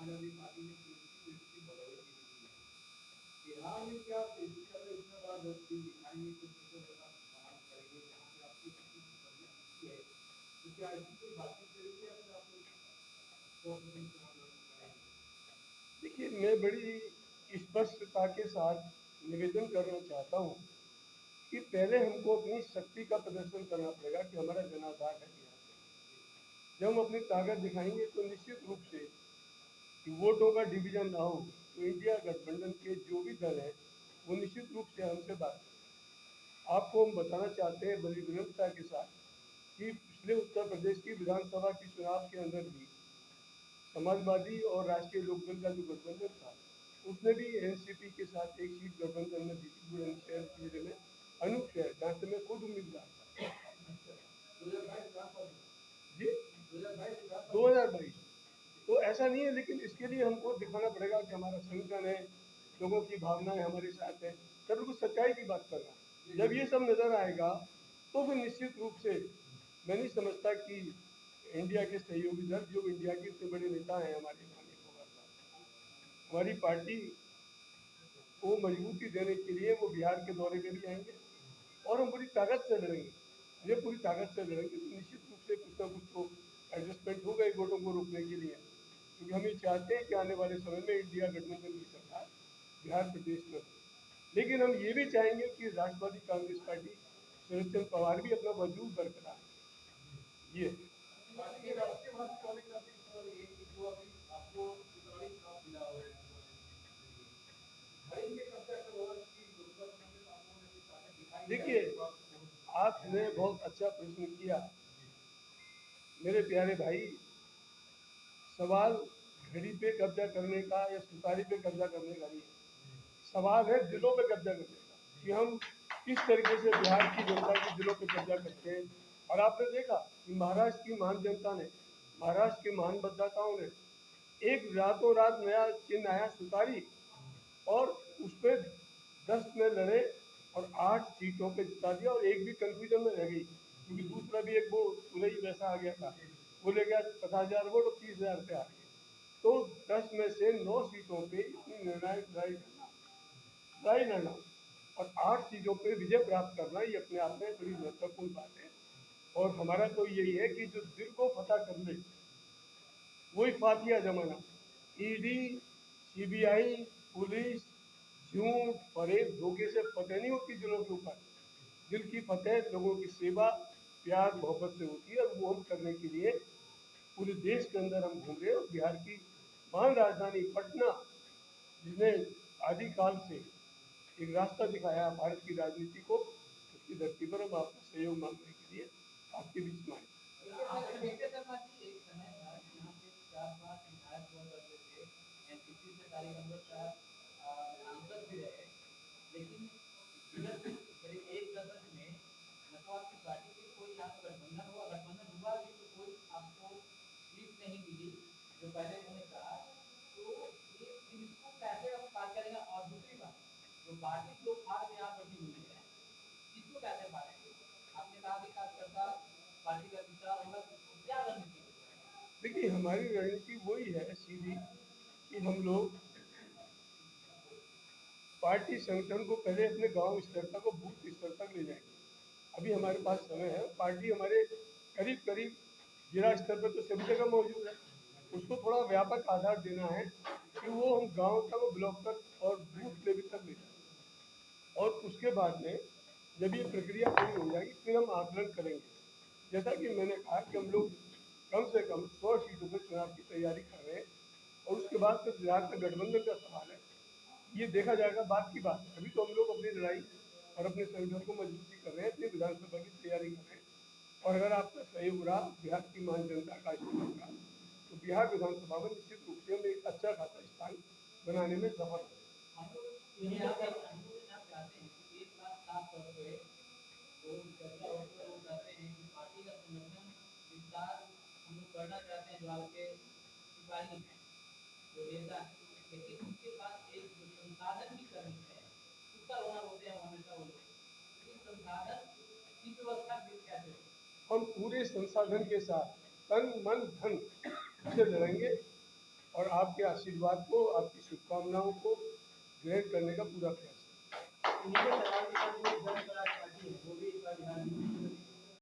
आम आदमी पार्टी ने की उसकी बढ़ोतरी की है। बिहार में क्या तेजी कर रहे इतना बड़ा दिन दिखाएंगे कुछ तो बड़ा बात करेंगे जहाँ पे आपकी स्थिति बढ़िया अच्छी है, तो क्या ऐसी कोई बातचीत करेंगे या फिर आप लोग 100% चुनाव लड़ना चाहेंगे? देखिए, मैं बड़ी स्पष्टता के साथ निवेदन करना चाहता हूँ कि पहले हमको अपनी शक्ति का प्रदर्शन करना पड़ेगा कि हमारा जनाधार है बिहार में। जब हम अपनी ताकत दिखाएंगे तो निश्चित रूप से कि वोटों का डिवीजन ना हो, तो इंडिया गठबंधन के जो भी दल हैं वो निश्चित रूप से हमसे बात करें। आपको हम बताना चाहते हैं बड़ी विनम्रता के साथ कि पिछले उत्तर प्रदेश की विधानसभा के चुनाव के अंदर भी समाजवादी और राष्ट्रीय लोकदल का जो गठबंधन था उसने भी एनसीपी के साथ एक सीट गठबंधन में जीती बुलंदशहर जिले में, अनूप शहर, जहाँ से मैं खुद उम्मीदवार था। अच्छा, 2022 विधानसभा चुनाव, जी, 2022 विधानसभा चुनाव। 2022। तो ऐसा नहीं है, लेकिन इसके लिए हमको दिखाना पड़ेगा कि हमारा संगठन है, लोगों की भावनाएं हमारे साथ है। मैं बिल्कुल सच्चाई की बात कर रहा हूँ। जी जब जी ये सब नजर आएगा तो फिर निश्चित रूप से मैं नहीं समझता कि इंडिया के सहयोगी दल जो इंडिया के इतने बड़े नेता हैं हमारे माननीय पवार साहब, हमारी पार्टी को मजबूती देने के लिए वो बिहार के दौरे पे भी आएंगे और हम पूरी ताकत से लड़ेंगे। ये पूरी ताकत से लड़ेंगे तो निश्चित रूप से कुछ ना कुछ तो एडजस्टमेंट होगा एक वोटों को रोकने के लिए, क्योंकि हम ये चाहते हैं कि आने वाले समय में इंडिया गठबंधन की सरकार बिहार प्रदेश में हो। लेकिन हम ये भी चाहेंगे कि राष्ट्रवादी कांग्रेस पार्टी शरद चंद्र पवार भी अपना वजूद बरकरार रखे। ये पार्टी के राष्ट्रीय महासचिव होने के नाते एक सवाल ये है कि जो अभी आपको चुनावी छाप मिला हुआ है जो एनसीपी के जरिए, भरेंगे कब्जा कब होगा, क्योंकि लोकसभा चुनाव में तो आप लोगों ने अपनी ताकत दिखाई है देखिए, अपने युवा को आपने बहुत अच्छा प्रश्न किया जी मेरे प्यारे भाई। सवाल घड़ी पे कब्जा करने का या सुपारी पे कब्जा करने का नहीं जी है, सवाल है दिलों पे कब्जा करने का जी कि हम किस तरीके से बिहार की जनता के दिलों पे कब्जा करते हैं। और आपने देखा कि महाराष्ट्र की महान जनता ने, महाराष्ट्र के महान मतदाताओं ने एक रातों रात नया चिन्ह आया सुतारी, और उस पर 10 में लड़े और 8 सीटों पे जिता दिया और एक भी कंफ्यूजन में रह गई, क्योंकि दूसरा भी एक वो सुरई वैसा आ गया था, जी जी वो ले गया 50,000 वोट और 30,000 पे आ गए। तो 10 में से 9 सीटों पे इतनी निर्णायक लड़ाई लड़ना और 8 सीटों पे विजय प्राप्त करना, ये अपने आप में बड़ी महत्वपूर्ण बात है। और हमारा तो यही है कि जो दिल को फतह कर ले वही फातिया जमाना। ईडी, सीबीआई, पुलिस, झूठ, फरेब, धोखे से फतेह नहीं होती दिलों के ऊपर। दिल की फतेह लोगों की सेवा, प्यार, मोहब्बत से होती है, और वो हम करने के लिए पूरे देश के अंदर हम घूम रहे हैं। और बिहार की महान राजधानी पटना, जिसने आदिकाल से एक रास्ता दिखाया भारत की राजनीति को, उसकी धरती पर हम आपका सहयोग मांगने के लिए आपके बीच में आए। देखिए सर, देखिए शर्मा जी, एक समय था यहाँ पे 4-5 विधायक हुआ करते थे, एनसीपी से तारिक अनवर साहब सांसद भी रहे, लेकिन विगत करीब एक दशक में न तो आपकी पार्टी की कोई यहाँ पे गठबंधन हुआ भी तो कोई आपको सीट नहीं मिली जो पहले उन्होंने कहा। तो ये इसको कैसे आप पार करेंगे? और दूसरी बात, जो पार्टी जो हार में यहाँ बची हुई है, इसको कैसे पारेंगे? आपने कहा कि कार्यकर्ता पार्टी का विचार होगा, क्या रणनीति होगी? देखिए, हमारी रणनीति वही है सीधी कि हम लोग पार्टी संगठन को पहले अपने गांव स्तर तक और बूथ स्तर तक ले जाएंगे। अभी हमारे पास समय है, पार्टी हमारे करीब करीब जिला स्तर पर तो सभी जगह मौजूद है। उसको थोड़ा व्यापक आधार देना है कि वो हम गांव तक और ब्लॉक तक और बूथ लेवल तक ले जाएं। और उसके बाद में जब ये प्रक्रिया पूरी हो जाएगी फिर हम आकलन करेंगे। जैसा कि मैंने कहा कि हम लोग कम से कम 100 सीटों पर चुनाव की तैयारी कर रहे हैं। और उसके बाद फिर बिहार का गठबंधन का सवाल है, ये देखा जाएगा, बात की बात है। अभी तो हम लोग अपनी लड़ाई और अपने संगठन को मजबूती कर रहे हैं, अपनी विधानसभा की तैयारी कर रहे हैं। और अगर आपका सहयोग रहा, बिहार की महान जनता का आशीर्वाद रहा, तो बिहार विधानसभा में निश्चित रूप से हम एक अच्छा खासा स्थान बनाने में सफल होंगे। हम लोग यहाँ चाहते हैं कि एक बात साफ तौर पे जो चर्चा होती है, वो कहते हैं कि पार्टी का संगठन विस्तार हम लोग करना चाहते हैं, जो आपके सिपाही हैं, जो नेता हैं, लेकिन उसके बाद एक जो संसाधन की कमी है उसका रोना रोते हैं हमेशा वो लोग। इस संसाधन की व्यवस्था कैसे होगी? हम पूरे संसाधन के साथ तन मन धन से लड़ेंगे और आपके आशीर्वाद को, आपकी शुभकामनाओं को ग्रहण करने का पूरा प्रयास है। उन्हीं के सवाल के साथ